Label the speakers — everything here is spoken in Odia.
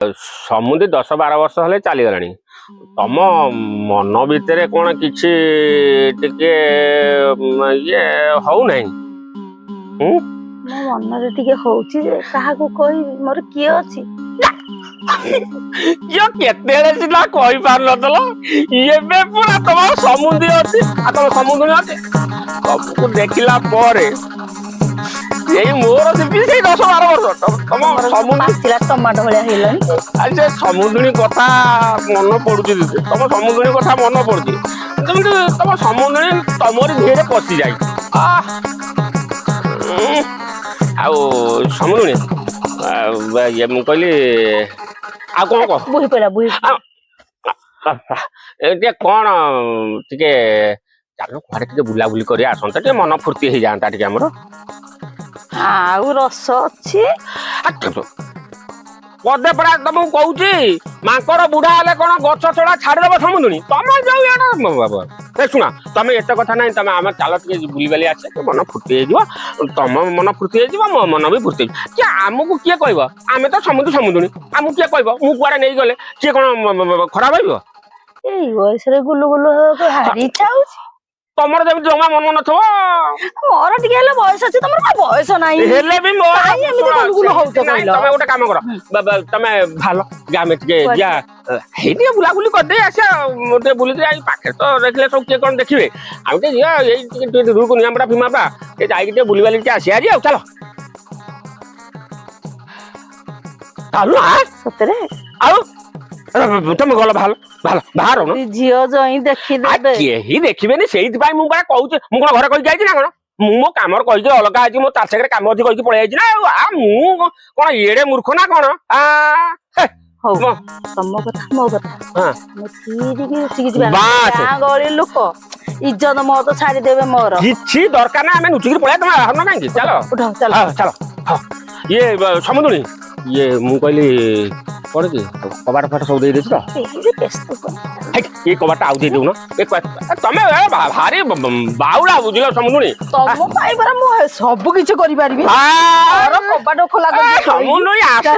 Speaker 1: ସମୁଦି 10-12 ବର୍ଷ ହେଲେ ଚାଲିଗଲାଣି। ତମ ମନ ଭିତରେ କଣ କିଛି ଟିକେ ଇଏ ହଉନାହିଁ?
Speaker 2: ମୋ ମନରେ ଟିକେ ହଉଛି ଯେ କାହାକୁ କହିବି, ମୋର କିଏ ଅଛି?
Speaker 1: କେତେବେଳେ ସିନା କହିପାରୁନଥିଲ, ଏବେ ପୁରା ତମ ସମୁଦି ଅଛି। ଆଉ ତମ ସମୁଦୁଣୀ ଅଛି, ତମକୁ ଦେଖିଲା ପରେ ଏଇ ମୋର ସେଇ 10-12 ବର୍ଷ ତମ ସମୁଦି
Speaker 2: ଟମାଟୋ ଭଳିଆ ହେଇଗଲାଣି।
Speaker 1: ସେ ସମୁଦୁଣୀ କଥା ମନେ ପଡୁଛି ଦିଦି, ତମ ସମୁଦୁଣୀ କଥା ମନେ ପଡୁଛି। ଯେମିତି ତମ ସମୁଦୁଣୀ ତମରି ଦେହରେ ପଶି ଯାଇଛି। ଆଉ ସମୁଦୁଣୀ ଇଏ ମୁଁ କହିଲି ଆଉ କଣ କହ? ଟିକେ କଣ ଟିକେ ଚାଲ କୁଆଡେ ଟିକେ ବୁଲାବୁଲି କରି ଆସନ୍ତା, ଟିକେ ମନ ଫୁର୍ତ୍ତି ହେଇଯାଆନ୍ତା ଟିକେ ଆମର।
Speaker 2: ଆଉ ରସ ଅଛି
Speaker 1: ପଦେ ପରା ତମକୁ କହୁଛି, ମାଙ୍କଡ ବୁଢା ହେଲେ କଣ ଗଛ ଛଡା ଛାଡିଦବ ସମୁଦୁଣୀ? ତମେ ଯୋଉ ଶୁଣ, ତମେ ଏତେ କଥା ନାହିଁ, ତମେ ଆମେ ଚାଲ ଟିକେ ବୁଲିବାଲି ଆସିବା, ଟିକେ ମନ ଫୁର୍ତ୍ତି ହେଇଯିବ। ତମ ମନ ଫୁର୍ତ୍ତି ହେଇଯିବ, ମୋ ମନ ବି ଫୁର୍ତ୍ତି ହେଇଯିବ। ଆମକୁ କିଏ କହିବ? ଆମେ ତ ସମୁଦୁଣୀ, ଆମକୁ କିଏ କହିବ? ମୁଁ କୁଆଡେ ନେଇଗଲେ କିଏ କଣ ଖରାପ ଭାବିବ?
Speaker 2: ଏଇ ବୟସରେ ଗୁଲୁ ଗୁଲୁ ହେବାକୁ ଭାରି ଇଚ୍ଛା ହଉଛି।
Speaker 1: ତମର ଯେମିତି ଜମା ମନ ନଥିବ।
Speaker 2: ମୋର ଟିକେ ହେଲେ ବୟସ ଅଛି, ତମର କଣ ବୟସ ନାହିଁ?
Speaker 1: ହେଲେ ବି ମୋର
Speaker 2: ଏମିତି ଗୁଲୁ ଗୁଲୁ ହଉଛ କହିଲ?
Speaker 1: ତମେ ଗୋଟେ କାମ କର, ତମେ ଭଲ ଆମେ ଟିକେ ଯିବା, ହେଇ ଟିକେ ବୁଲାବୁଲି କରିଦେଇ ଆସିବା। ଟିକେ ବୁଲିଦେଇ ଆଇ ପାଖରେ ତ ଦେଖିଲେ ସବୁ କିଏ କଣ ଦେଖିବେ। ଆଉ ଟିକେ ଯିବା ଏଇ ଟିକେ ଦୂରକୁ ନିଆପଡା ଫିମାପଡା ଟିକେ ଯାଇକି ଟିକେ ବୁଲିବାଲି ଟିକେ ଆସିବା ଆଜି। ଆଉ ଚାଲ
Speaker 2: ସତରେ?
Speaker 1: ଆଉ ତମେ ଗଲ ବାହାର
Speaker 2: ଝିଅ ଜଇଁ ଦେଖିଦେବେ।
Speaker 1: କେହି ଦେଖିବେନି, ସେଇଥିପାଇଁ ମୁଁ ପରା କହୁଛି। ମୁଁ କଣ ଘରେ କହିକି ଯାଇଛି ନା କଣ? ମୁଁ ମୋ କାମରେ କହିକି ଅଲଗା ଅଛି, ମୋ ତା ସାଙ୍ଗରେ କାମ ଅଛି କହିକି ପଳେଇ ଯାଇଛି ନା। ଆଉ ମୁଁ କଣ ଏଡେ ମୂର୍ଖ ନା କଣ?
Speaker 2: ହଉ, ତମ କଥା ମୋ କଥା, ଗହଳି ଲୋକ ଇଜ୍ଜତ ମତ ଛାଡିଦେବେ ମୋର।
Speaker 1: କିଛି ଦରକାର ନା, ଆମେ ନୁଚିକି ପଳେଇବା। ତମେ ବାହାରୁନ କାହିଁକି? ଚାଲ ଚାଲ। ଇଏ ସମୁଦୁଣୀ, ଇଏ ମୁଁ କହିଲି କଣ କି, କବାଟ ଫାଟ ସବୁ ଦେଇଦେଇଛୁ ତ? ଏଇ କବାଟଟା ଆଉ ଦେଇ ଦଉନ। ତମେ ଭାରି ବାଉଳା ବୁଝିଲ ସମୁଦୁଣୀ।
Speaker 2: ତମ ପାଇଁ ପରା ମୁଁ ସବୁ କିଛି କରିପାରିବି। କବାଟ ଖୋଲା
Speaker 1: ସମୁଦୁଣୀ ଆସ।